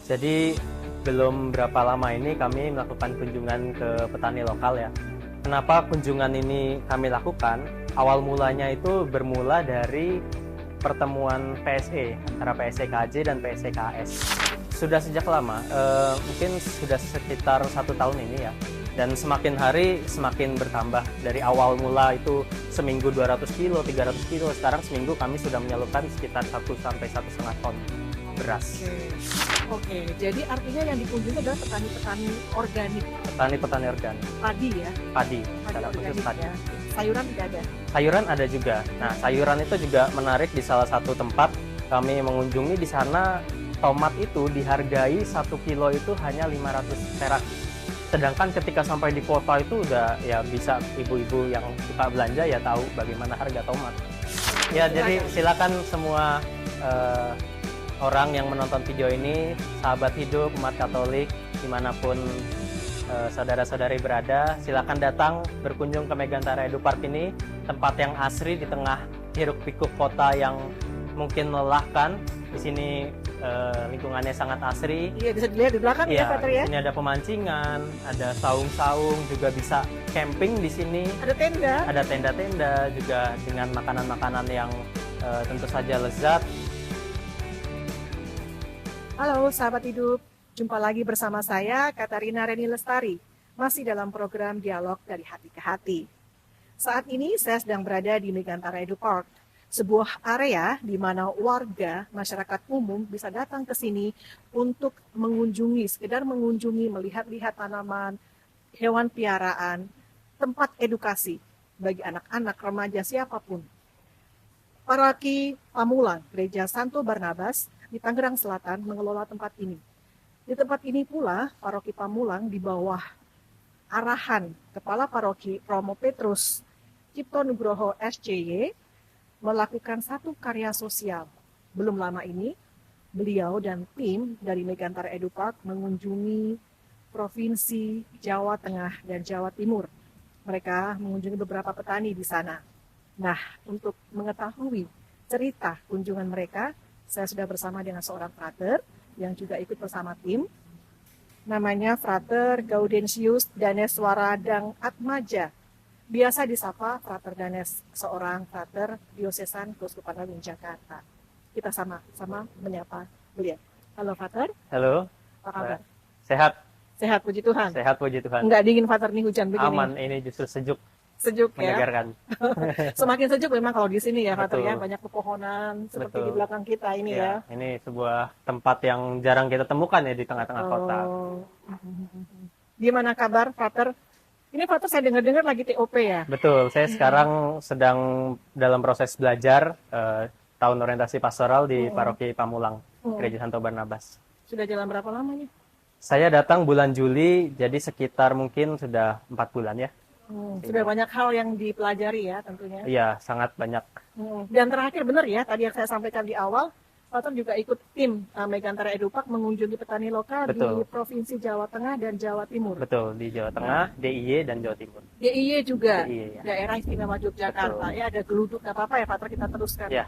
Jadi belum berapa lama ini kami melakukan kunjungan ke petani lokal ya. Kenapa kunjungan ini kami lakukan? Awal mulanya itu bermula dari pertemuan PSE antara PSEKJ dan PSEKS. Sudah sejak lama, mungkin sudah sekitar 1 tahun ini ya. Dan semakin hari semakin bertambah. Dari awal mula itu seminggu 200 kilo, 300 kilo. Sekarang seminggu kami sudah menyalurkan sekitar 1 sampai 1,5 ton beras. Oke, jadi artinya yang dikunjungi adalah petani-petani organik, Petani-petani organik, padi ya, padi, padi secara khusus organik padi. ya. Sayuran tidak ada. Sayuran ada juga. Nah, sayuran itu juga menarik di salah satu tempat kami mengunjungi di sana. Tomat itu dihargai 1 kilo itu hanya 500 perak. Sedangkan ketika sampai di kota itu udah ya bisa ibu-ibu yang suka belanja ya tahu bagaimana harga tomat. Ya, jadi silakan semua orang yang menonton video ini, sahabat hidup, umat Katolik, dimanapun saudara-saudari berada, silakan datang berkunjung ke Megantara Edu Park ini, tempat yang asri di tengah hiruk-pikuk kota yang mungkin melelahkan. Di sini lingkungannya sangat asri. Iya, bisa dilihat di belakang ya, Iya, Pak Tri di ya. sini ada pemancingan, ada saung-saung, juga bisa camping di sini. Ada tenda. Ada tenda-tenda juga dengan makanan-makanan yang tentu saja lezat. Halo sahabat hidup, jumpa lagi bersama saya Katarina Reni Lestari, masih dalam program Dialog dari Hati ke Hati. Saat ini saya sedang berada di Megantara Edu Park, sebuah area di mana warga, masyarakat umum bisa datang ke sini untuk mengunjungi, sekedar mengunjungi, melihat-lihat tanaman, hewan piaraan, tempat edukasi bagi anak-anak, remaja, siapapun. Paroki Pamulang, Gereja Santo Barnabas di Tangerang Selatan mengelola tempat ini. Di tempat ini pula, Paroki Pamulang di bawah arahan Kepala Paroki Romo Petrus Cipto Nugroho SCY melakukan satu karya sosial. Belum lama ini, beliau dan tim dari Megantara Edu Park mengunjungi Provinsi Jawa Tengah dan Jawa Timur. Mereka mengunjungi beberapa petani di sana. Nah, untuk mengetahui cerita kunjungan mereka, saya sudah bersama dengan seorang frater yang juga ikut bersama tim. Namanya Frater Gaudentius Daneswaradang Atmaja. Biasa disapa Frater Danes, seorang frater diosesan Keuskupan Agung Jakarta. Kita sama-sama menyapa beliau. Halo Frater. Halo. Apa kabar? Sehat. Sehat, puji Tuhan. Sehat, puji Tuhan. Enggak dingin Frater nih, hujan begini. Aman, ini justru sejuk, Sejuk ya. menyegarkan. Semakin sejuk memang kalau di sini ya Frater ya, Betul. banyak pepohonan seperti Betul. di belakang kita ini ya. Ini sebuah tempat yang jarang kita temukan ya di tengah-tengah kota. Oh. Gimana kabar Frater? Ini Frater saya dengar-dengar lagi TOP ya. Betul, saya sekarang sedang dalam proses belajar tahun orientasi pastoral di Paroki Pamulang, Gereja Santo Barnabas. Sudah jalan berapa lamanya? Saya datang bulan Juli, jadi sekitar mungkin sudah 4 bulan ya. Sudah banyak hal yang dipelajari ya tentunya. Iya, sangat banyak. Dan terakhir benar ya, tadi yang saya sampaikan di awal, Frater juga ikut tim Megantara Edu Park mengunjungi petani lokal Betul. di Provinsi Jawa Tengah dan Jawa Timur. Betul, di Jawa Tengah, DIY, dan Jawa Timur. DIY juga, DIY, ya. Daerah Istimewa Yogyakarta. Betul. Ya, ada geluduk, nggak apa-apa ya Frater, kita teruskan. Ya.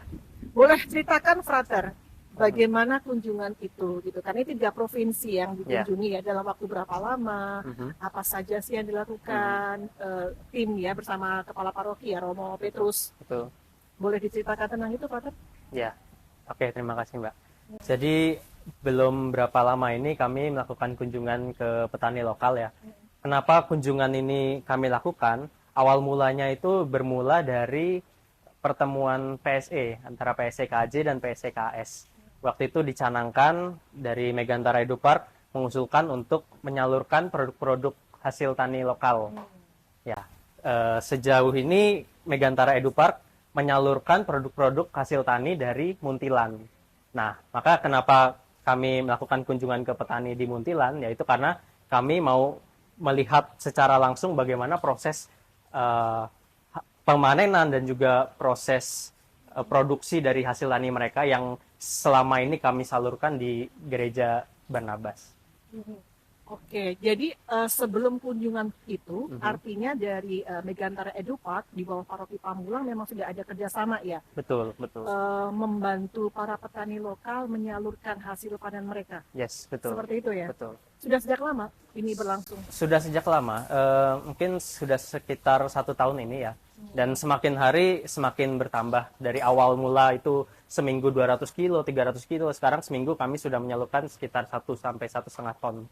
Boleh ceritakan Frater, bagaimana kunjungan itu gitu kan? Ini 3 provinsi yang dikunjungi ya dalam waktu berapa lama, apa saja sih yang dilakukan tim ya bersama Kepala Paroki ya Romo Petrus. Betul. Boleh diceritakan tentang itu Frater? Ya. Oke, terima kasih Mbak. Jadi belum berapa lama ini kami melakukan kunjungan ke petani lokal ya. Kenapa kunjungan ini kami lakukan? Awal mulanya itu bermula dari pertemuan PSE antara PSEKJ dan PSEKS. Waktu itu dicanangkan dari Megantara Edu Park mengusulkan untuk menyalurkan produk-produk hasil tani lokal. Ya, sejauh ini Megantara Edu Park menyalurkan produk-produk hasil tani dari Muntilan. Nah, maka kenapa kami melakukan kunjungan ke petani di Muntilan, yaitu karena kami mau melihat secara langsung bagaimana proses pemanenan dan juga proses produksi dari hasil tani mereka yang selama ini kami salurkan di Gereja Barnabas. Oke, jadi sebelum kunjungan itu, Mhm. artinya dari Megantara Edu Park di bawah Paroki Pamulang memang sudah ada kerjasama ya, Betul, betul. membantu para petani lokal menyalurkan hasil panen mereka. Yes, betul. Seperti itu ya. Betul. Sudah sejak lama ini berlangsung. Sudah sejak lama, mungkin sudah sekitar 1 tahun ini ya. Dan semakin hari semakin bertambah. Dari awal mula itu seminggu 200 kilo, 300 kilo. Sekarang seminggu kami sudah menyalurkan sekitar 1 sampai 1,5 ton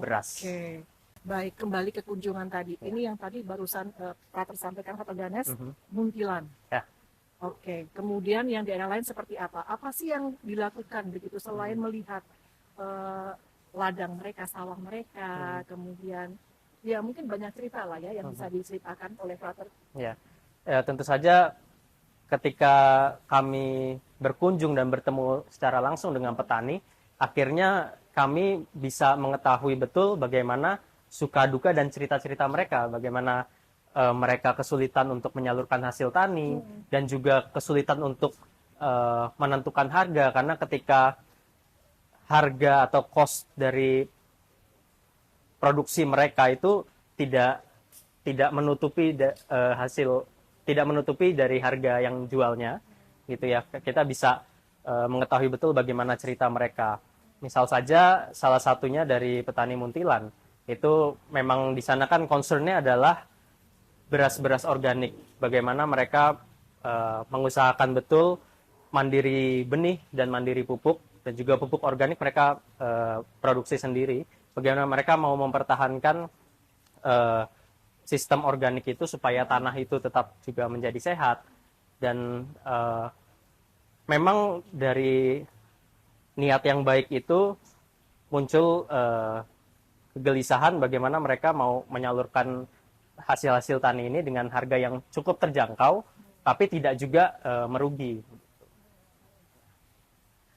beras. Oke, baik, kembali ke kunjungan tadi. Ini yang tadi barusan Pak tersampaikan Kata Ganes, Mhm. Muntilan. Ya. Oke, kemudian yang daerah lain seperti apa? Apa sih yang dilakukan begitu selain melihat eh, ladang mereka, sawah mereka, kemudian ya mungkin banyak cerita lah ya yang bisa diceritakan oleh Frater. Ya. Tentu saja ketika kami berkunjung dan bertemu secara langsung dengan petani, akhirnya kami bisa mengetahui betul bagaimana suka duka dan cerita-cerita mereka, bagaimana mereka kesulitan untuk menyalurkan hasil tani dan juga kesulitan untuk menentukan harga, karena ketika harga atau cost dari produksi mereka itu tidak tidak menutupi hasil, tidak menutupi dari harga yang jualnya, gitu ya. Kita bisa mengetahui betul bagaimana cerita mereka. Misal saja salah satunya dari petani Muntilan, itu memang di sana kan concernnya adalah beras-beras organik. Bagaimana mereka mengusahakan betul mandiri benih dan mandiri pupuk, dan juga pupuk organik mereka produksi sendiri. Bagaimana mereka mau mempertahankan sistem organik itu supaya tanah itu tetap juga menjadi sehat. Dan memang dari niat yang baik itu muncul kegelisahan bagaimana mereka mau menyalurkan hasil-hasil tani ini dengan harga yang cukup terjangkau, tapi tidak juga merugi.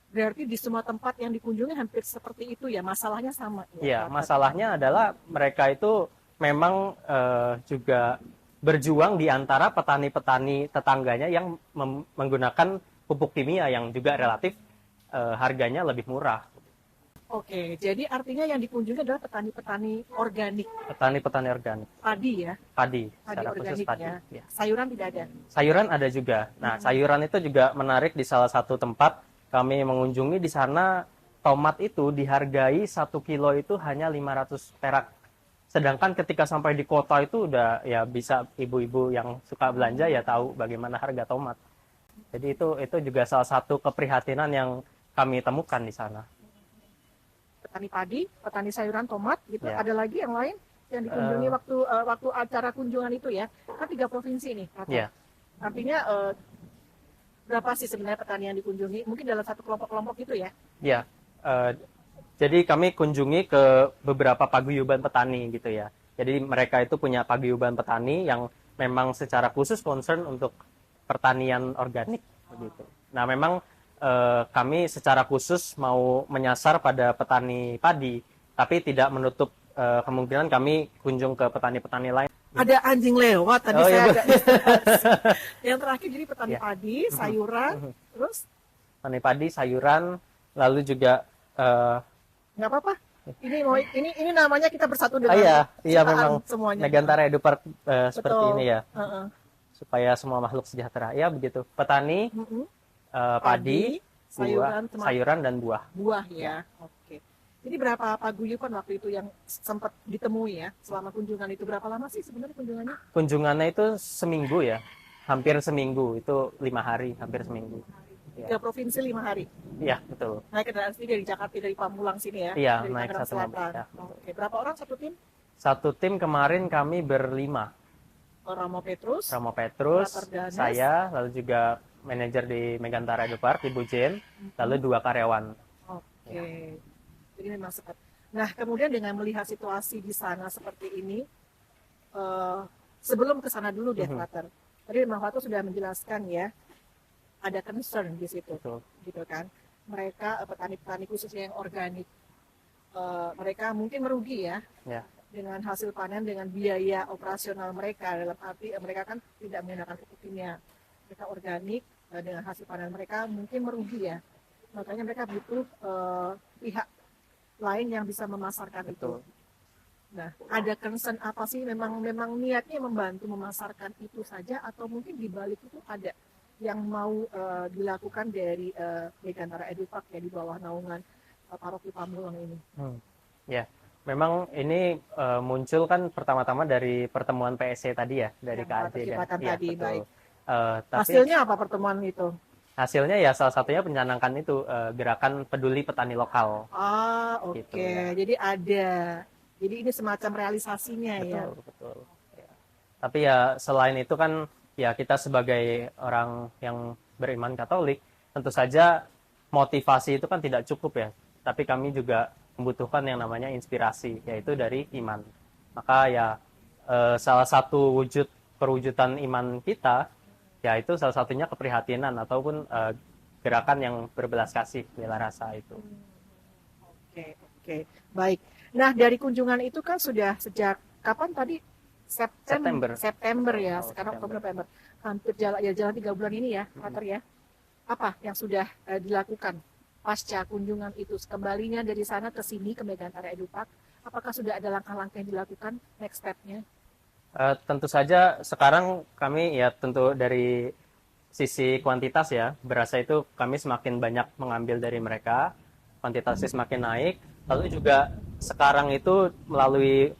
Berarti di semua tempat yang dikunjungi hampir seperti itu ya, masalahnya sama ya. Ya, masalahnya adalah mereka itu memang juga berjuang di antara petani-petani tetangganya yang menggunakan pupuk kimia yang juga relatif harganya lebih murah. Oke, jadi artinya yang dikunjungi adalah petani-petani organik, Petani-petani organik, padi ya, padi, padi secara khusus organik padi. ya. Ya. Sayuran tidak ada. Sayuran ada juga. Nah, sayuran itu juga menarik. Di salah satu tempat kami mengunjungi, di sana tomat itu dihargai 1 kilo itu hanya 500 perak. Sedangkan ketika sampai di kota itu udah ya bisa ibu-ibu yang suka belanja ya tahu bagaimana harga tomat. Jadi itu juga salah satu keprihatinan yang kami temukan di sana. Petani padi, petani sayuran, tomat gitu. Ya. Ada lagi yang lain yang dikunjungi waktu acara kunjungan itu ya. Kan 3 provinsi nih, Kata. Ya. Artinya berapa sih sebenarnya petani yang dikunjungi? Mungkin dalam satu kelompok-kelompok gitu ya. Ya, jadi kami kunjungi ke beberapa paguyuban petani gitu ya. Jadi mereka itu punya paguyuban petani yang memang secara khusus concern untuk pertanian organik begitu. Nah, memang kami secara khusus mau menyasar pada petani padi, tapi tidak menutup kemungkinan kami kunjung ke petani-petani lain. Ada anjing lewat tadi Oh, saya iya, Bu. agak distraksi. Yang terakhir jadi petani Ya. padi, sayuran, terus Petani padi, sayuran, lalu juga nggak apa-apa. Ini namanya kita bersatu dengan iya ciptaan memang semuanya. Megantara Edu Park seperti Betul. ini ya, Heeh. supaya semua makhluk sejahtera. Ya begitu. Petani, Mm-mm. padi, sayuran, buah, sayuran dan buah. buah ya. Oke. Jadi berapa paguyuban waktu itu yang sempat ditemui ya selama kunjungan itu? Berapa lama sih sebenarnya kunjungannya? Kunjungannya itu seminggu ya, hampir seminggu. Itu 5 hari, hampir seminggu. Ya. 3 provinsi 5 hari. Iya betul. Naik kendaraan sendiri dari Jakarta, dari Pamulang sini ya? Iya, Dari naik Tangerang satu mobil, Selatan. ya. Oke. Berapa orang satu tim? Satu tim kemarin kami berlima. Romo Petrus, Ramo Petrus, Frater Ganes, saya, lalu juga manajer di Megantara Edu Park, Ibu Jen, lalu 2 karyawan. Oke. Jadi memang sempat. Nah, kemudian dengan melihat situasi di sana seperti ini, sebelum ke sana dulu deh, Frater. Tadi memang Frater sudah menjelaskan ya, ada concern di situ, Betul. gitu kan. Mereka petani-petani khususnya yang organik, mereka mungkin merugi ya Ya. dengan hasil panen, dengan biaya operasional mereka. Dalam arti mereka kan tidak menggunakan pupuk kimia, mereka organik, dengan hasil panen mereka mungkin merugi ya. Makanya mereka butuh pihak lain yang bisa memasarkan Betul. itu. Nah, ada concern apa sih? Memang niatnya membantu memasarkan itu saja, atau mungkin di balik itu ada yang mau dilakukan dari Megantara Edupark ya di bawah naungan Paroki Pamulang ini? Ya, memang ini muncul kan pertama-tama dari pertemuan PSC tadi ya, dari Yang KAJ dan kesepakatan iya tadi, betul. baik. Tapi Hasilnya apa pertemuan itu? hasilnya ya salah satunya mencanangkan itu gerakan peduli petani lokal. Ah, oke. Gitu ya. Jadi ada. Jadi ini semacam realisasinya ya. Betul, betul. Ya. Tapi ya selain itu kan ya kita sebagai orang yang beriman Katolik, tentu saja motivasi itu kan tidak cukup ya. Tapi kami juga membutuhkan yang namanya inspirasi, yaitu dari iman. Maka ya salah satu perwujudan iman kita, yaitu salah satunya keprihatinan ataupun gerakan yang berbelas kasih, bela rasa itu. Oke, oke. Baik. Nah, dari kunjungan itu kan sudah sejak kapan tadi? September. September ya. Oh, Sekarang September. Oktober, November. Hampir jalan 3 bulan ini ya, Pater ya. Apa yang sudah dilakukan pasca kunjungan itu? Kembalinya dari sana ke sini ke Megantara Edupark, apakah sudah ada langkah-langkah yang dilakukan next step-nya? Tentu saja sekarang kami ya tentu dari sisi kuantitas ya, berasa itu kami semakin banyak mengambil dari mereka, kuantitasnya semakin naik. Lalu juga sekarang itu melalui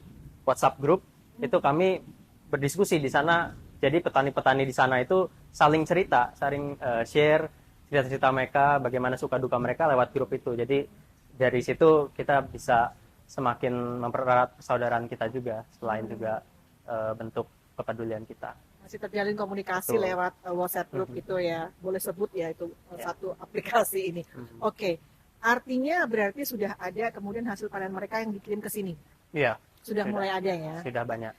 WhatsApp group itu kami berdiskusi di sana. Jadi petani-petani di sana itu saling cerita, saling share cerita-cerita mereka, bagaimana suka duka mereka lewat grup itu. Jadi dari situ kita bisa semakin mempererat persaudaraan kita juga, selain juga bentuk kepedulian kita. Masih terjalin komunikasi Betul. lewat WhatsApp group itu ya. Boleh sebut ya itu satu aplikasi ini. Oke. Artinya berarti sudah ada kemudian hasil panen mereka yang dikirim ke sini. Iya, Sudah mulai ada ya. sudah banyak.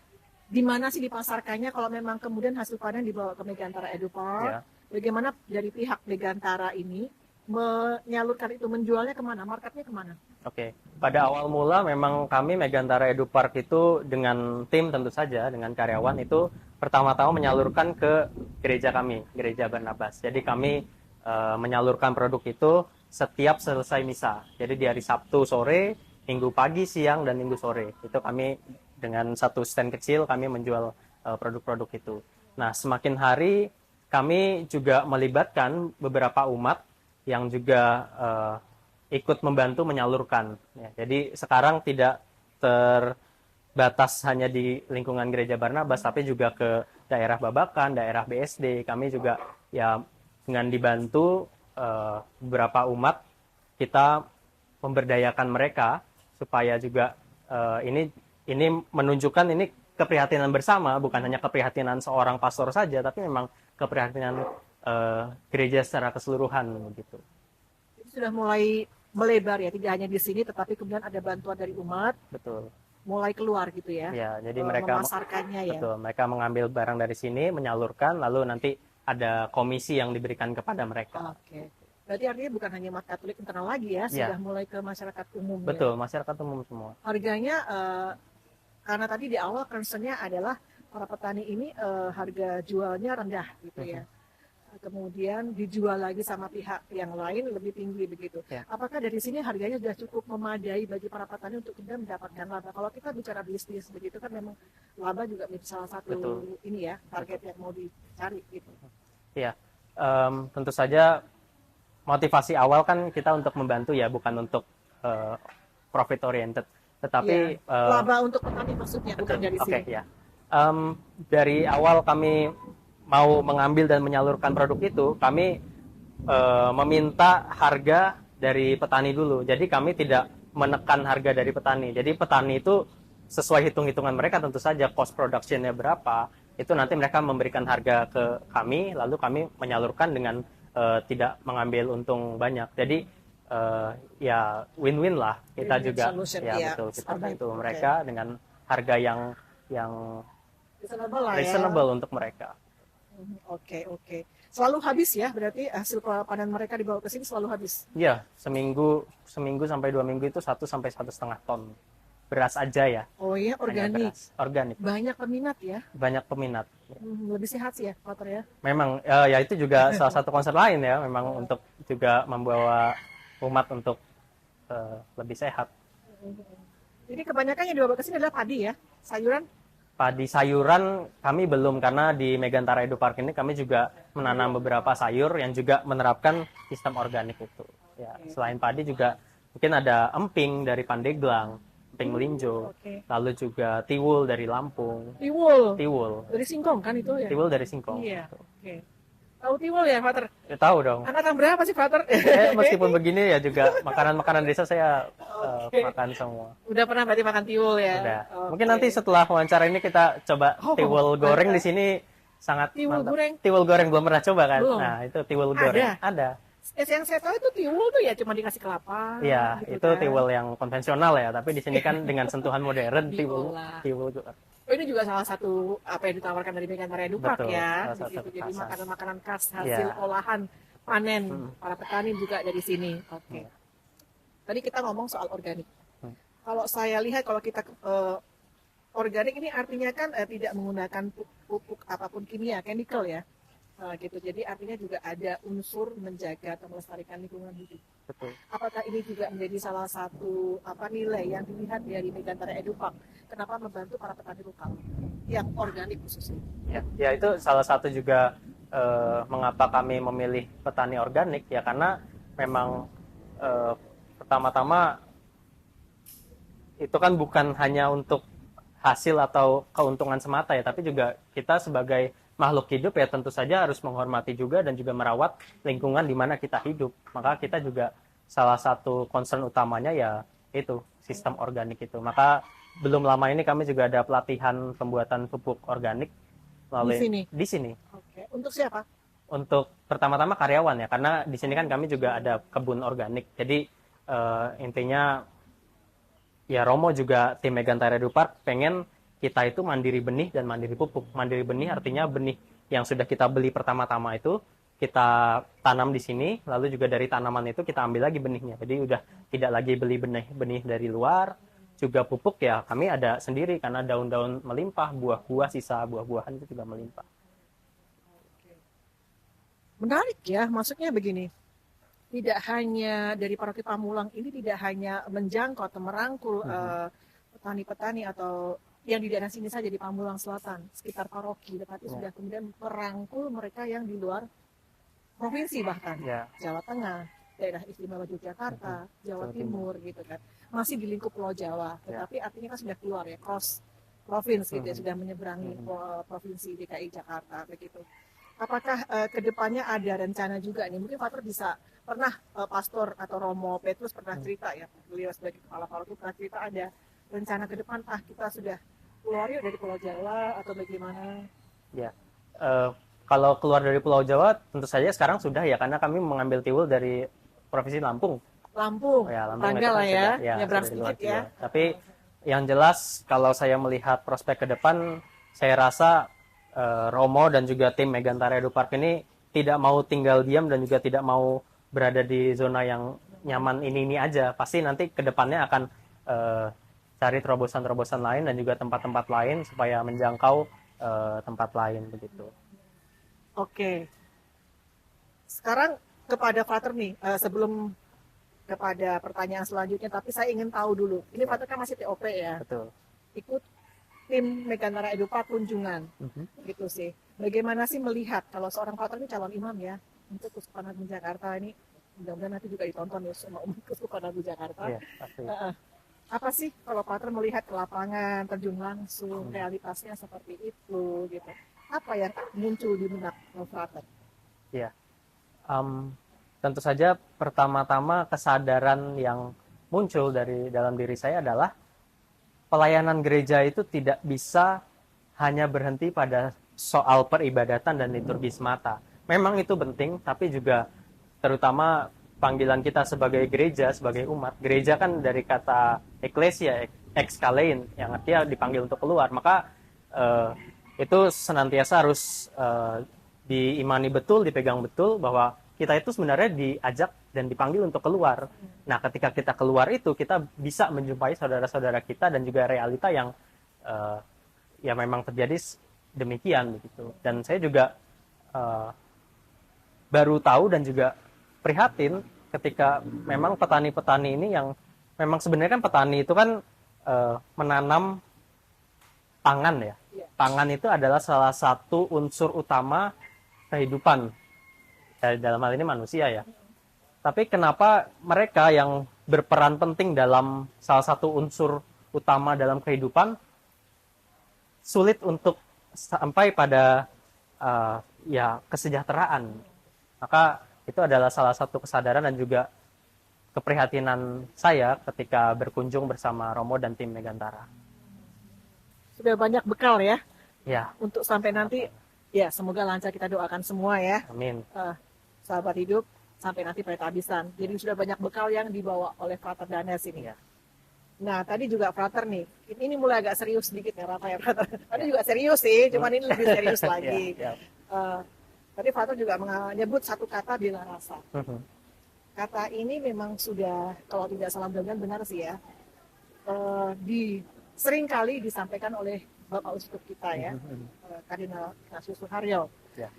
Di mana sih dipasarkannya kalau memang kemudian hasil panen dibawa ke Megantara Edupark? Ya. Bagaimana dari pihak Megantara ini menyalurkan itu, menjualnya kemana? Marketnya kemana? Oke, pada awal mula memang kami Megantara Edupark itu dengan tim tentu saja, dengan karyawan itu pertama-tama menyalurkan ke gereja kami, Gereja Barnabas. Jadi kami menyalurkan produk itu setiap selesai misa. Jadi di hari Sabtu sore, Minggu pagi, siang, dan Minggu sore. Itu kami dengan satu stand kecil kami menjual produk-produk itu. Nah, semakin hari kami juga melibatkan beberapa umat yang juga ikut membantu menyalurkan. Ya, jadi sekarang tidak terbatas hanya di lingkungan Gereja Barnabas, tapi juga ke daerah Babakan, daerah BSD. Kami juga ya dengan dibantu beberapa umat kita memberdayakan mereka supaya juga ini menunjukkan ini keprihatinan bersama, bukan hanya keprihatinan seorang pastor saja, tapi memang keprihatinan gereja secara keseluruhan begitu. Itu sudah mulai melebar ya, tidak hanya di sini, tetapi kemudian ada bantuan dari umat, Betul. mulai keluar gitu ya. Ya, jadi mereka memasarkannya ya. betul, mereka mengambil barang dari sini, menyalurkan, lalu nanti ada komisi yang diberikan kepada mereka. Oke. Berarti artinya bukan hanya umat Katolik internal lagi ya, Ya. sudah mulai ke masyarakat umum. Betul, Ya. masyarakat umum semua. Harganya karena tadi di awal concern-nya adalah para petani ini harga jualnya rendah gitu ya. Kemudian dijual lagi sama pihak yang lain lebih tinggi begitu. Ya. Apakah dari sini harganya sudah cukup memadai bagi para petani untuk kemudian mendapatkan laba? Kalau kita bicara bisnis begitu kan memang laba juga menjadi salah satu Betul. ini ya target yang mau dicari gitu. Ya, tentu saja motivasi awal kan kita untuk membantu ya, bukan untuk profit oriented. Tetapi laba untuk petani maksudnya bukan dari Oke, sini. ya. Dari awal kami mau mengambil dan menyalurkan produk itu, kami meminta harga dari petani dulu. Jadi kami tidak menekan harga dari petani. Jadi petani itu sesuai hitung-hitungan mereka tentu saja cost production-nya berapa, itu nanti mereka memberikan harga ke kami, lalu kami menyalurkan dengan tidak mengambil untung banyak. Jadi ya win-win lah. Kita Win-win juga solution, ya iya. betul, kita Oke. bantu mereka dengan harga yang Reasonable lah ya. reasonable untuk mereka. Oke, oke. Selalu habis ya, berarti hasil panen mereka dibawa ke sini selalu habis. Ya, seminggu sampai 2 minggu itu 1 sampai 1,5 ton beras aja ya. Oh iya, Hanya organik. beras. Organik. Banyak peminat ya. Banyak peminat. Lebih sehat sih ya, Pater ya. Memang ya itu juga salah satu konsep lain ya, memang untuk juga membawa umat untuk lebih sehat. Jadi kebanyakan yang dibawa ke sini adalah padi ya, sayuran. Padi sayuran kami belum, karena di Megantara Edu Park ini kami juga menanam beberapa sayur yang juga menerapkan sistem organik itu. Ya, selain padi juga mungkin ada emping dari Pandeglang, emping melinjo, Oke. lalu juga tiwul dari Lampung, Tiwul tiwul, dari singkong kan itu ya? tiwul dari Singkong. Iya. Oke. Tahu tiwul ya, Father? Ya, tahu dong. Anak yang berapa sih, Father? Meskipun begini ya juga makanan-makanan desa saya Oke. makan semua. Udah pernah berarti makan tiwul ya? Udah. Oke. Mungkin nanti setelah wawancara ini kita coba Oh, tiwul goreng mantap. di sini, sangat Tiwul mantap. goreng? Tiwul goreng belum pernah coba kan? Belum. Nah, itu tiwul goreng. Ada. Yang saya tahu itu tiwul tuh ya cuma dikasih kelapa. Iya, gitu itu kan. tiwul yang konvensional ya, tapi di sini kan dengan sentuhan modern tiwul Diolah. tiwul goreng. Oh, ini juga salah satu apa yang ditawarkan dari Megantara Edu Park Betul, ya. salah satu Begitu. Jadi khas. makanan-makanan khas hasil Iya. olahan panen para petani juga dari sini. Oke. Iya. Tadi kita ngomong soal organik. Hmm. Kalau saya lihat kalau kita organik ini artinya kan tidak menggunakan pupuk apapun kimia, chemical ya. Gitu. Jadi artinya juga ada unsur menjaga atau melestarikan lingkungan hidup. Betul. Apakah ini juga menjadi salah satu nilai yang dilihat dari Megantara Edu Park? Kenapa membantu para petani lokal yang organik khususnya? Ya, itu salah satu juga mengapa kami memilih petani organik ya, karena memang pertama-tama itu kan bukan hanya untuk hasil atau keuntungan semata ya, tapi juga kita sebagai makhluk hidup ya tentu saja harus menghormati juga dan juga merawat lingkungan di mana kita hidup. Maka kita juga salah satu concern utamanya ya itu sistem organik itu. Maka belum lama ini kami juga ada pelatihan pembuatan pupuk organik melalui di sini. Oke. Untuk siapa? Untuk pertama-tama karyawan ya, karena di sini kan kami juga ada kebun organik. Jadi intinya ya Romo juga tim Megantara Edu Park pengen kita itu mandiri benih dan mandiri pupuk. Mandiri benih artinya benih yang sudah kita beli pertama-tama itu kita tanam di sini, lalu juga dari tanaman itu kita ambil lagi benihnya. Jadi udah tidak lagi beli benih dari luar. Juga pupuk ya kami ada sendiri, karena daun-daun melimpah, buah-buah, sisa buah-buahan itu juga melimpah. Menarik ya, maksudnya begini. Tidak hanya dari paroki Pamulang ini tidak hanya menjangkau atau merangkul petani-petani atau yang di daerah sini saja di Pamulang Selatan, sekitar paroki, tetapi sudah kemudian merangkul mereka yang di luar provinsi bahkan, Jawa Tengah, daerah istimewa Yogyakarta, Jawa Timur gitu kan, masih di lingkup Pulau Jawa, tetapi artinya kan sudah keluar ya, cross provinsi gitu ya, sudah menyeberangi provinsi DKI Jakarta begitu. Apakah kedepannya ada rencana juga nih? Mungkin Father bisa pernah Pastor atau Romo Petrus pernah cerita ya, beliau sebagai kepala paroki pernah cerita ada rencana ke depan, kita sudah keluar yuk dari Pulau Jawa atau bagaimana? Ya, kalau keluar dari Pulau Jawa tentu saja sekarang sudah ya, karena kami mengambil tiwul dari Provinsi Lampung. Lampung, Tanggal lah ya, nyebrang sedikit ya. Tapi yang jelas kalau saya melihat prospek ke depan, saya rasa Romo dan juga tim Megantara Edu Park ini tidak mau tinggal diam dan juga tidak mau berada di zona yang nyaman ini aja. Pasti nanti ke depannya akan cari terobosan-terobosan lain dan juga tempat-tempat lain supaya menjangkau tempat lain begitu. Oke. Sekarang kepada Father nih, sebelum kepada pertanyaan selanjutnya, tapi saya ingin tahu dulu. Ini Father kan masih TOP ya? Betul. Ikut tim Megantara Edu Park kunjungan, gitu sih. Bagaimana sih melihat kalau seorang Father ini calon imam ya untuk Keuskupan Agung Jakarta ini, mudah-mudahan nanti juga ditonton ya sama umat Keuskupan Agung Jakarta. Iya, pasti. Apa sih kalau Father melihat ke lapangan, terjun langsung, realitasnya seperti itu gitu. Apa yang muncul di benak Father? Ya, tentu saja pertama-tama kesadaran yang muncul dari dalam diri saya adalah pelayanan gereja itu tidak bisa hanya berhenti pada soal peribadatan dan liturgi semata. Memang itu penting, tapi juga terutama panggilan kita sebagai gereja, sebagai umat. Gereja kan dari kata eklesia, ekskalein, yang artinya dipanggil untuk keluar. Maka itu senantiasa harus diimani betul, dipegang betul, bahwa kita itu sebenarnya diajak dan dipanggil untuk keluar. Nah, ketika kita keluar itu, kita bisa menjumpai saudara-saudara kita dan juga realita yang ya memang terjadi demikian begitu. Dan saya juga baru tahu dan juga prihatin ketika memang petani-petani ini yang memang sebenarnya kan petani itu kan menanam pangan ya. Pangan itu adalah salah satu unsur utama kehidupan dalam hal ini manusia ya. Tapi kenapa mereka yang berperan penting dalam salah satu unsur utama dalam kehidupan sulit untuk sampai pada ya kesejahteraan? Maka itu adalah salah satu kesadaran dan juga keprihatinan saya ketika berkunjung bersama Romo dan tim Megantara. Sudah banyak bekal ya Ya, untuk sampai nanti. Ya, semoga lancar, kita doakan semua ya. amin. Sahabat hidup sampai nanti pada tabisan. Jadi sudah banyak bekal yang dibawa oleh Frater Danes ini. Ya. Nah, tadi juga Frater nih. Ini mulai agak serius sedikit ya, Rafa ya, Frater. Tadi juga serius sih, cuman ini lebih serius lagi. Ya, ya. Tadi Frater juga menyebut satu kata bela rasa. Kata ini memang sudah, kalau tidak salah benar sih ya, sering kali disampaikan oleh Bapak Uskup kita ya, Kardinal Ignatius Suharyo. Ya.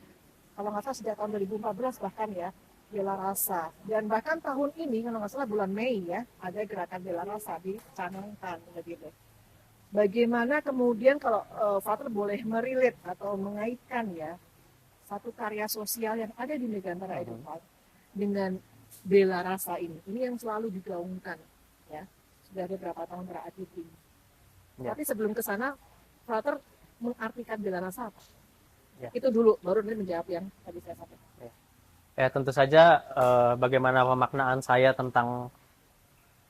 Kalau nggak salah sejak tahun 2014 bahkan ya, bela rasa. Dan bahkan tahun ini kalau nggak salah bulan Mei ya, ada gerakan bela rasa dicanangkan begitu. Bagaimana kemudian kalau Frater boleh merilet atau mengaitkan ya satu karya sosial yang ada di Megantara Edupark dengan bela rasa ini yang selalu digaungkan ya, sudah ada berapa tahun terakhir ini. Ya. Tapi sebelum ke sana, Frater mengartikan bela rasa apa? Ya. Itu dulu, baru nanti menjawab yang tadi saya sampaikan. Ya, tentu saja bagaimana pemaknaan saya tentang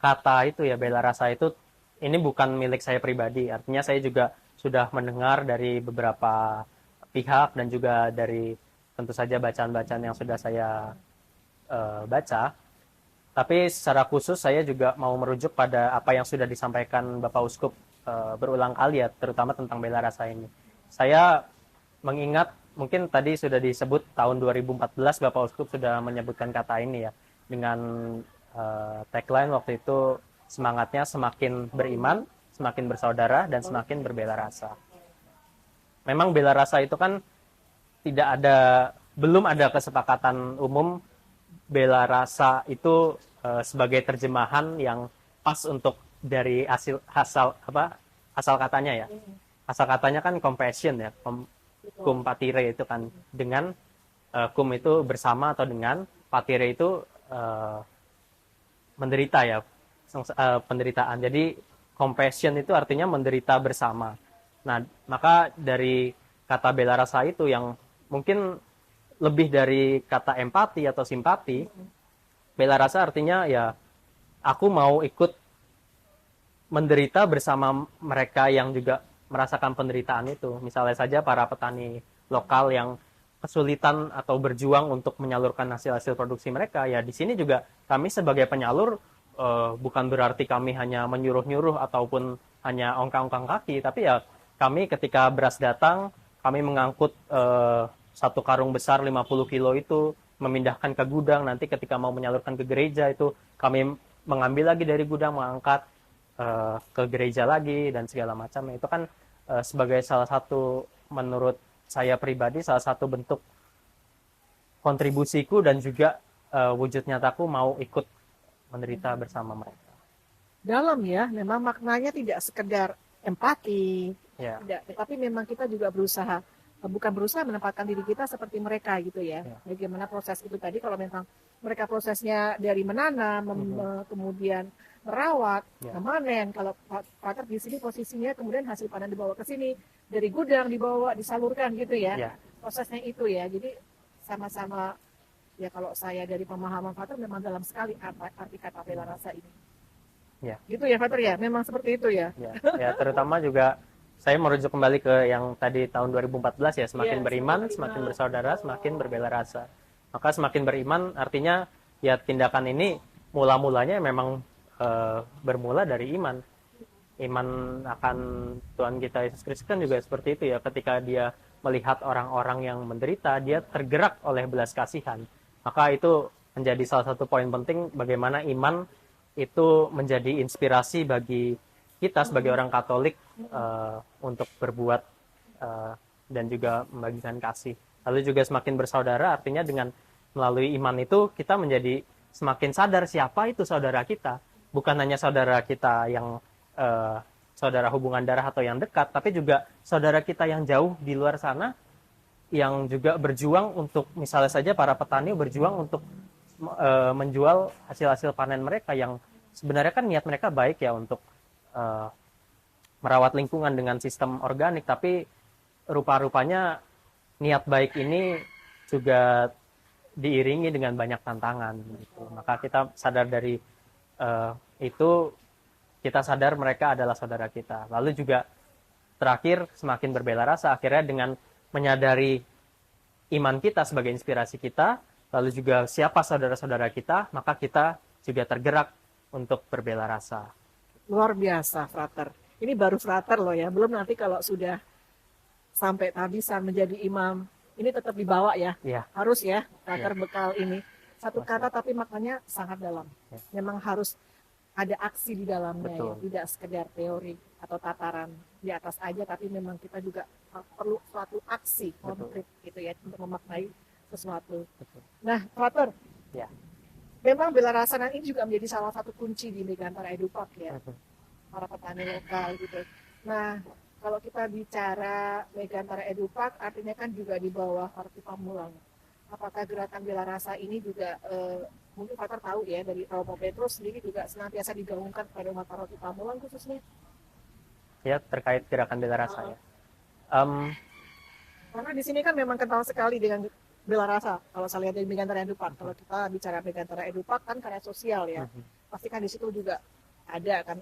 kata itu ya, bela rasa itu, ini bukan milik saya pribadi. Artinya saya juga sudah mendengar dari beberapa pihak dan juga dari tentu saja bacaan-bacaan yang sudah saya baca. Tapi secara khusus saya juga mau merujuk pada apa yang sudah disampaikan Bapak Uskup berulang kali ya, terutama tentang bela rasa ini. Saya mengingat, mungkin tadi sudah disebut tahun 2014 Bapak Uskup sudah menyebutkan kata ini ya, dengan tagline waktu itu semangatnya semakin beriman, semakin bersaudara, dan semakin berbela rasa. Memang bela rasa itu kan belum ada kesepakatan umum bela rasa itu sebagai terjemahan yang pas untuk dari asal katanya ya. Asal katanya kan compassion ya, cum patire itu kan, dengan cum itu bersama atau dengan, patire itu menderita ya, penderitaan. Jadi compassion itu artinya menderita bersama. Nah, maka dari kata bela rasa itu yang mungkin lebih dari kata empati atau simpati, bela rasa artinya ya aku mau ikut menderita bersama mereka yang juga merasakan penderitaan itu. Misalnya saja para petani lokal yang kesulitan atau berjuang untuk menyalurkan hasil-hasil produksi mereka, ya di sini juga kami sebagai penyalur bukan berarti kami hanya menyuruh-nyuruh ataupun hanya ongkang-ongkang kaki, tapi ya kami ketika beras datang, kami mengangkut satu karung besar 50 kilo itu, memindahkan ke gudang, nanti ketika mau menyalurkan ke gereja itu kami mengambil lagi dari gudang, mengangkat ke gereja lagi dan segala macam. Itu kan sebagai salah satu, menurut saya pribadi, salah satu bentuk kontribusiku dan juga wujud nyataku mau ikut menderita bersama mereka. Dalam ya, memang maknanya tidak sekedar empati, Ya. tidak, tapi memang kita juga bukan berusaha menempatkan diri kita seperti mereka gitu ya. Bagaimana proses itu tadi, kalau memang mereka prosesnya dari menanam, kemudian merawat, memanen. Kalau Frater di sini posisinya kemudian hasil panen dibawa ke sini, dari gudang dibawa, disalurkan gitu ya. Prosesnya itu ya. Jadi sama-sama ya, kalau saya dari pemahaman Frater memang dalam sekali arti kata bela rasa ini. Ya. Gitu ya Frater ya, memang seperti itu ya. Ya, terutama juga saya merujuk kembali ke yang tadi tahun 2014 ya, semakin beriman, semakin bersaudara, semakin berbela rasa. Maka semakin beriman artinya ya tindakan ini mula-mulanya memang bermula dari iman. Iman akan Tuhan kita Yesus Kristus kan juga seperti itu ya, ketika dia melihat orang-orang yang menderita, dia tergerak oleh belas kasihan. Maka itu menjadi salah satu poin penting bagaimana iman itu menjadi inspirasi bagi kita sebagai orang Katolik untuk berbuat dan juga membagikan kasih. Lalu juga semakin bersaudara, artinya dengan melalui iman itu kita menjadi semakin sadar siapa itu saudara kita. Bukan hanya saudara kita yang saudara hubungan darah atau yang dekat, tapi juga saudara kita yang jauh di luar sana yang juga berjuang untuk, misalnya saja para petani berjuang untuk menjual hasil-hasil panen mereka yang sebenarnya kan niat mereka baik ya untuk merawat lingkungan dengan sistem organik, tapi rupa-rupanya niat baik ini juga diiringi dengan banyak tantangan gitu. Maka kita sadar dari itu, kita sadar mereka adalah saudara kita. Lalu juga terakhir semakin berbela rasa akhirnya dengan menyadari iman kita sebagai inspirasi kita, lalu juga siapa saudara-saudara kita, maka kita juga tergerak untuk berbela rasa. Luar biasa, Frater. Ini baru Frater loh ya, belum nanti kalau sudah sampai tabisan menjadi imam, ini tetap dibawa ya. Iya. Harus ya, Frater bekal ini. Satu kata tapi maknanya sangat dalam. Ya. Memang harus ada aksi di dalamnya ya, Betul. tidak sekedar teori atau tataran di atas aja, tapi memang kita juga perlu suatu aksi konkret gitu ya untuk memaknai sesuatu. Betul. Nah, Frater, Ya. memang bela rasa ini juga menjadi salah satu kunci di Megantara Edupark ya, para petani lokal gitu. Nah, kalau kita bicara Megantara Edupark, artinya kan juga di bawah Parti Pamulang. Apakah gerakan bela rasa ini juga mungkin Frater tahu ya, dari Romo Petrus sendiri juga senantiasa digaungkan pada umat Parti Pamulang khususnya? Ya, terkait gerakan bela rasa ya. Karena di sini kan memang kental sekali dengan bela rasa. Kalau saya lihat di Megantara Edupark, kalau kita bicara Megantara Edupark kan karya sosial ya. Pasti kan di situ juga ada kan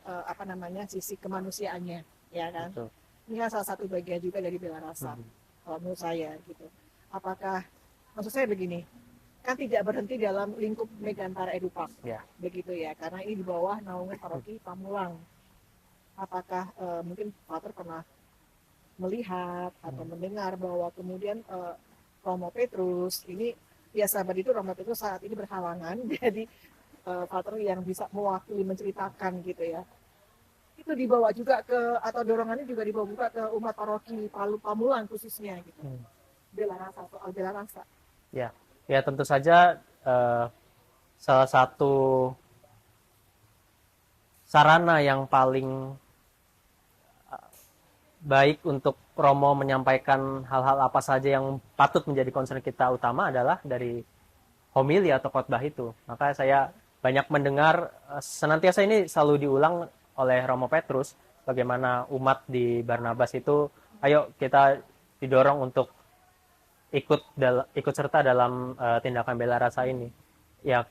sisi kemanusiaannya, ya kan. Betul. Ini kan salah satu bagian juga dari bela rasa. Kalau menurut saya gitu. Apakah, maksud saya begini, kan tidak berhenti dalam lingkup Megantara Edupark, Ya. begitu ya, karena ini di bawah naungan Paroki Pamulang. Apakah mungkin Pater pernah melihat atau mendengar bahwa kemudian Romo Petrus ini, ya sahabat itu Romo Petrus saat ini berhalangan, jadi Pater yang bisa mewakili menceritakan gitu ya, itu dibawa juga ke, atau dorongannya juga dibawa juga ke umat paroki Pamulang khususnya gitu. Bela rasa, soal bela rasa. Ya, ya tentu saja salah satu sarana yang paling baik untuk Romo menyampaikan hal-hal apa saja yang patut menjadi concern kita utama adalah dari homili atau khotbah itu. Maka saya banyak mendengar, senantiasa ini selalu diulang oleh Romo Petrus, bagaimana umat di Barnabas itu, ayo kita didorong untuk ikut serta dalam tindakan bela rasa ini. Ya,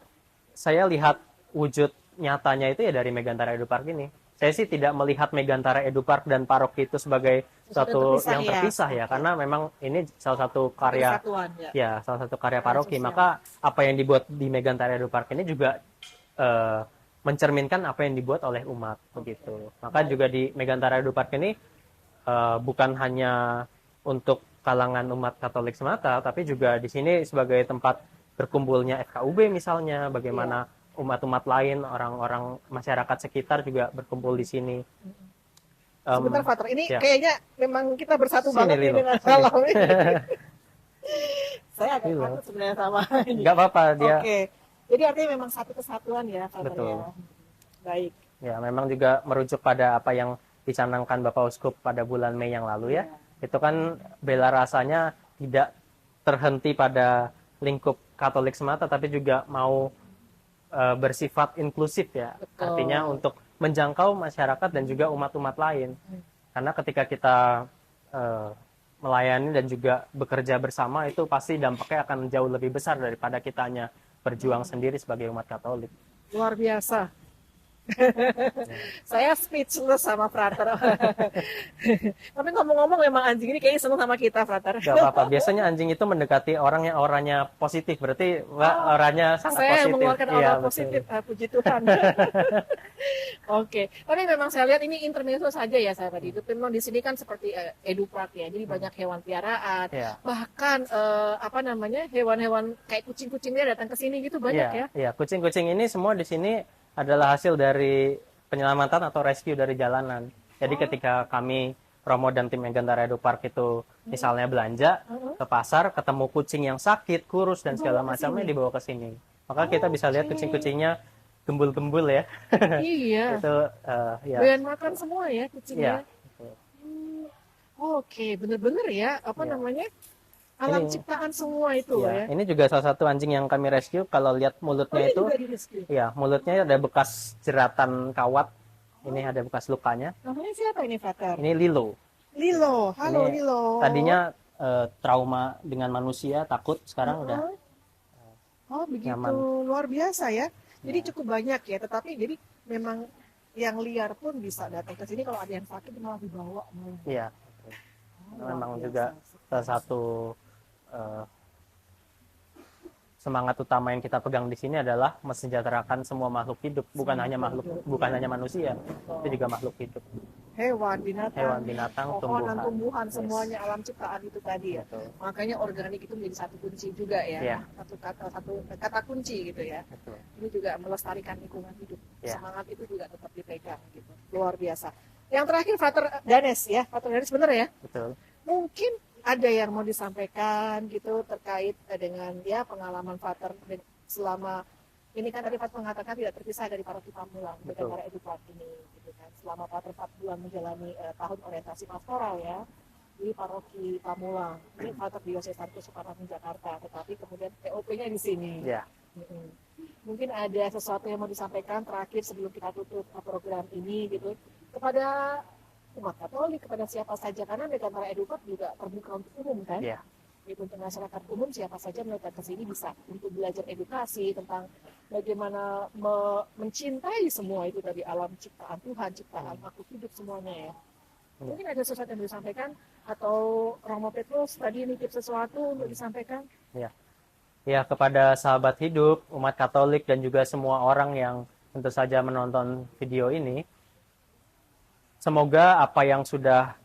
saya lihat wujud nyatanya itu ya dari Megantara Edupark ini. Saya sih tidak melihat Megantara Edupark dan paroki itu sebagai suatu yang terpisah ya, karena memang ini salah satu karya Kesatuan, ya, salah satu karya Karya paroki. sosial. Maka apa yang dibuat di Megantara Edupark ini juga mencerminkan apa yang dibuat oleh umat begitu. Maka juga di Megantara Edupark ini bukan hanya untuk kalangan umat Katolik semata, tapi juga di sini sebagai tempat berkumpulnya FKUB misalnya, bagaimana umat-umat lain, orang-orang masyarakat sekitar juga berkumpul di sini. Sebentar Pater, ini ya. kayaknya memang kita bersatu Sini, banget nih Lino. dengan malam ini. Saya agak takut sebenarnya sama ini. Nggak apa-apa dia. Oke, jadi artinya memang satu kesatuan ya Pater. Betul. Ya. Baik. Ya, memang juga merujuk pada apa yang dicanangkan Bapak Uskup pada bulan Mei yang lalu ya. Itu kan bela rasanya tidak terhenti pada lingkup Katolik semata, tapi juga mau bersifat inklusif ya. Betul. Artinya untuk menjangkau masyarakat dan juga umat-umat lain. Karena ketika kita melayani dan juga bekerja bersama, itu pasti dampaknya akan jauh lebih besar daripada kita hanya berjuang sendiri sebagai umat Katolik. Luar biasa. Saya speechless sama Frater. Tapi ngomong-ngomong memang anjing ini kayaknya senang sama kita, Frater. Gak apa-apa. Biasanya anjing itu mendekati orang yang orangnya positif. Berarti orangnya sangat Saya positif. mengeluarkan Iya, aura betul. positif, puji Tuhan. Oke, tapi memang saya lihat ini intermezzo saja ya sahabat hidup. Memang di sini kan seperti Edupark ya, jadi banyak hewan piaraan, Iya. bahkan hewan-hewan kayak kucing-kucingnya datang ke sini gitu banyak ya. Iya, kucing-kucing ini semua di sini adalah hasil dari penyelamatan atau rescue dari jalanan. Jadi ketika kami Romo dan tim Megantara Edupark itu misalnya belanja ke pasar, ketemu kucing yang sakit, kurus dan segala macamnya dibawa ke sini. Maka kita bisa lihat kucing-kucingnya gembul-gembul ya. Iya, Itu ya, doyan makan semua ya ya, kucingnya. Hmm, Oke, bener-bener ya, apa ya. namanya, alam Ini, ciptaan semua itu ya, ya. ini juga salah satu anjing yang kami rescue. Kalau lihat Oh, mulutnya ini itu, juga di rescue. ya, mulutnya ada bekas jeratan kawat. Ini Oh, ada bekas lukanya. namanya siapa ini, Fatar? Ini Lilo. Lilo, halo Ini Lilo. tadinya trauma dengan manusia, takut. Sekarang udah Heeh. Oh, begitu nyaman. luar biasa ya. Jadi Ya, cukup banyak ya, tetapi jadi memang yang liar pun bisa datang ke sini kalau ada yang sakit malah dibawa. iya. Oh, luar Memang biasa. juga salah satu eh, semangat utama yang kita pegang di sini adalah mensejahterakan semua makhluk hidup, bukan hanya manusia, itu juga makhluk hidup, Hewan, binatang, hewan, binatang, pohonan, tumbuhan. tumbuhan, Yes. semuanya alam ciptaan itu tadi ya. Betul. Makanya organik itu menjadi satu kunci juga ya. Iya. Satu kata kunci gitu ya. Betul. Ini juga melestarikan lingkungan hidup. Iya. Semangat itu juga tetap dipegang gitu. Luar biasa. Yang terakhir Frater Danes ya. Frater Danes bener ya? Betul. Mungkin ada yang mau disampaikan gitu terkait dengan ya pengalaman Frater selama ini kan tadi Frater mengatakan tidak terpisah dari paroki Pamulang dengan Betul. para edukat ini gitu kan. Selama Frater 4 bulan menjalani tahun orientasi pastoral ya di paroki Pamulang. Ini Frater di Yosef Santo Sukarman Jakarta, tetapi kemudian TOP-nya di sini. Ya. Mm-mm. Mungkin ada sesuatu yang mau disampaikan terakhir sebelum kita tutup program ini gitu kepada umat Katolik, kepada siapa saja, karena Megantara Edukat juga terbuka untuk umum kan. Ya. Itu untuk masyarakat umum siapa saja mereka ke sini bisa untuk belajar edukasi tentang bagaimana mencintai semua itu dari alam ciptaan Tuhan, ciptaan makhluk hidup semuanya ya. Mungkin ada sesuatu yang disampaikan atau Romo Petrus tadi nitip sesuatu untuk disampaikan. Ya. Ya, kepada sahabat hidup, umat Katolik, dan juga semua orang yang tentu saja menonton video ini, semoga apa yang sudah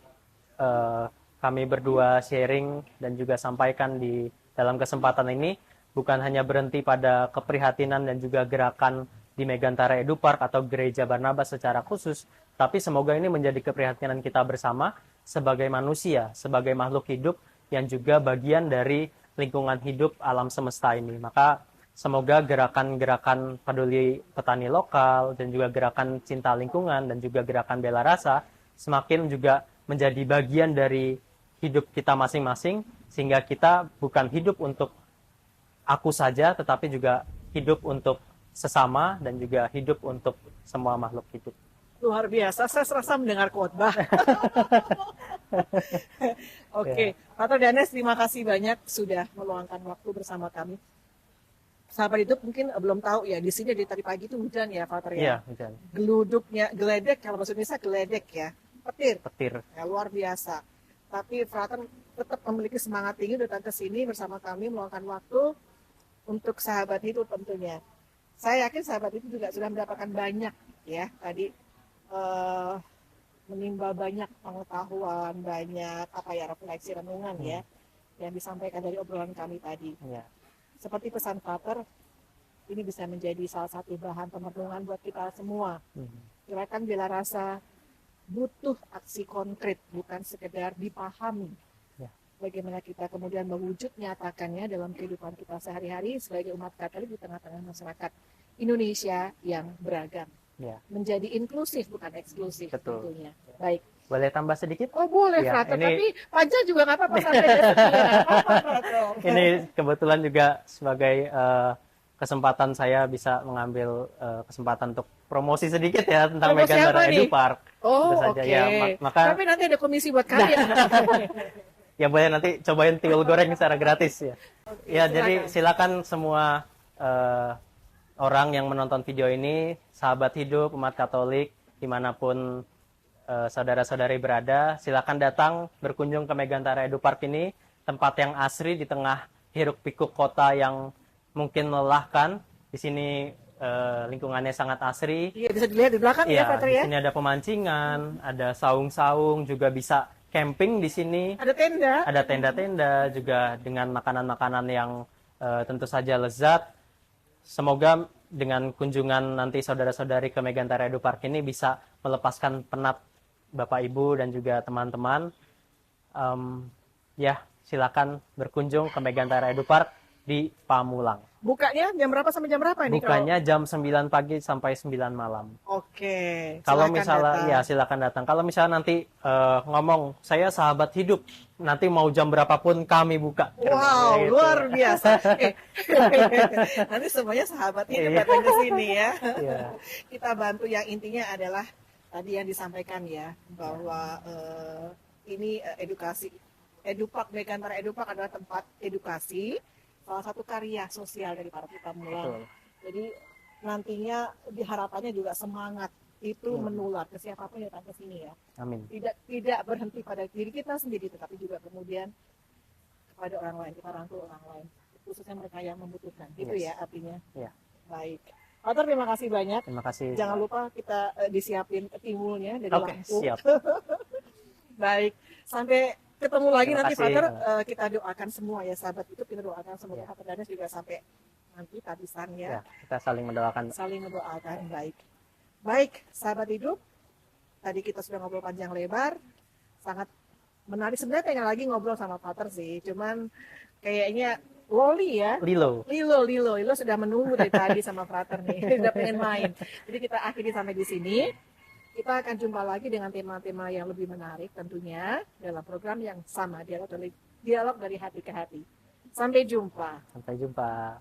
kami berdua sharing dan juga sampaikan di dalam kesempatan ini bukan hanya berhenti pada keprihatinan dan juga gerakan di Megantara Edu Park atau Gereja Barnabas secara khusus, tapi semoga ini menjadi keprihatinan kita bersama sebagai manusia, sebagai makhluk hidup yang juga bagian dari lingkungan hidup alam semesta ini. Maka semoga gerakan-gerakan peduli petani lokal dan juga gerakan cinta lingkungan dan juga gerakan bela rasa semakin juga menjadi bagian dari hidup kita masing-masing, sehingga kita bukan hidup untuk aku saja, tetapi juga hidup untuk sesama dan juga hidup untuk semua makhluk hidup. Luar biasa, saya serasa mendengar khotbah. Oke, Pater Danes, terima kasih banyak sudah meluangkan waktu bersama kami. Sahabat hidup mungkin belum tahu ya, di sini dari tadi pagi itu hujan ya, Pater ya. Iya, hujan. Geluduknya, geledek, kalau bahasa Indonesia geledek ya, petir. Petir. Ya, luar biasa. Tapi Frater tetap memiliki semangat tinggi datang ke sini bersama kami meluangkan waktu untuk sahabat hidup tentunya. Saya yakin sahabat itu juga sudah mendapatkan banyak ya tadi menimba banyak pengetahuan, banyak apa ya refleksi renungan ya yang disampaikan dari obrolan kami tadi. Ya. Seperti pesan Frater, ini bisa menjadi salah satu bahan pemerenungan buat kita semua. Gerakan bela rasa butuh aksi konkret, bukan sekedar dipahami. Ya. Bagaimana kita kemudian mewujud nyatakannya dalam kehidupan kita sehari-hari sebagai umat Katolik di tengah-tengah masyarakat Indonesia yang beragam. Ya. Menjadi inklusif bukan eksklusif. Betul. Tentunya. Baik. Boleh tambah sedikit? Oh boleh, Ya, Frater, ini- tapi panjang juga nggak apa-apa sampai besok. Nggak apa-apa, Frater. Ini kebetulan juga sebagai kesempatan saya bisa mengambil kesempatan untuk promosi sedikit ya tentang Promosi Megantara apa nih? Edu Park. Oh Tentu oke. saja. Ya, maka Tapi nanti ada komisi buat kalian. ya boleh nanti cobain tiwul goreng secara gratis ya. Ya, silakan. jadi silakan semua orang yang menonton video ini, sahabat hidup, umat Katolik, dimanapun saudara-saudari berada, silakan datang berkunjung ke Megantara Edu Park ini, tempat yang asri di tengah hiruk-pikuk kota yang mungkin melelahkan. Di sini lingkungannya sangat asri. Iya bisa dilihat di belakang ya, Iya, Frater di ya. sini ada pemancingan, ada saung-saung, juga bisa camping di sini. Ada tenda. Ada tenda-tenda juga dengan makanan-makanan yang tentu saja lezat. Semoga dengan kunjungan nanti saudara-saudari ke Megantara Edu Park ini bisa melepaskan penat Bapak Ibu dan juga teman-teman. Ya, silakan berkunjung ke Megantara Edu Park di Pamulang. Bukanya jam berapa sampai jam berapa ini? Bukannya jam 9 pagi sampai 9 malam. Oke. Kalau Silakan misalnya, datang. ya silakan datang. Kalau misalnya nanti ngomong, saya sahabat hidup, nanti mau jam berapapun kami buka. Wow, Gitu. luar biasa. Nanti semuanya sahabat ini Iya. datang ke sini ya. Iya. Kita bantu, yang intinya adalah tadi yang disampaikan ya, bahwa ini edukasi. Edupak, Megantara Edupak adalah tempat edukasi, salah satu karya sosial dari para Pamulang. Betul. Jadi nantinya diharapannya juga semangat itu menular ke siapapun yang datang ke sini ya. Amin. Tidak berhenti pada diri kita sendiri, tetapi juga kemudian kepada orang lain, kita rangkul orang lain, khususnya mereka yang membutuhkan. Itu Yes. ya artinya. Ya. Baik. Pater, terima kasih banyak. Terima kasih. Jangan lupa kita disiapin timbulnya dari Oke, Lampung. siap. Baik. Sampai ketemu lagi Terima nanti, kasih. Pater. Kita doakan semua ya, sahabat itu kita doakan semoga Ya. Pater Danes juga sampai nanti tabisan ya. Ya, kita saling mendoakan. Saling mendoakan. Baik. Baik, sahabat hidup. Tadi kita sudah ngobrol panjang lebar, sangat menarik. Sebenarnya pengen lagi ngobrol sama Pater sih, cuman kayaknya Loli ya. Lilo. Lilo sudah menunggu dari tadi sama Frater nih, udah pengen main. Jadi kita akhiri sampai di sini. Kita akan jumpa lagi dengan tema-tema yang lebih menarik tentunya dalam program yang sama, dialog dari hati ke hati. Sampai jumpa. Sampai jumpa.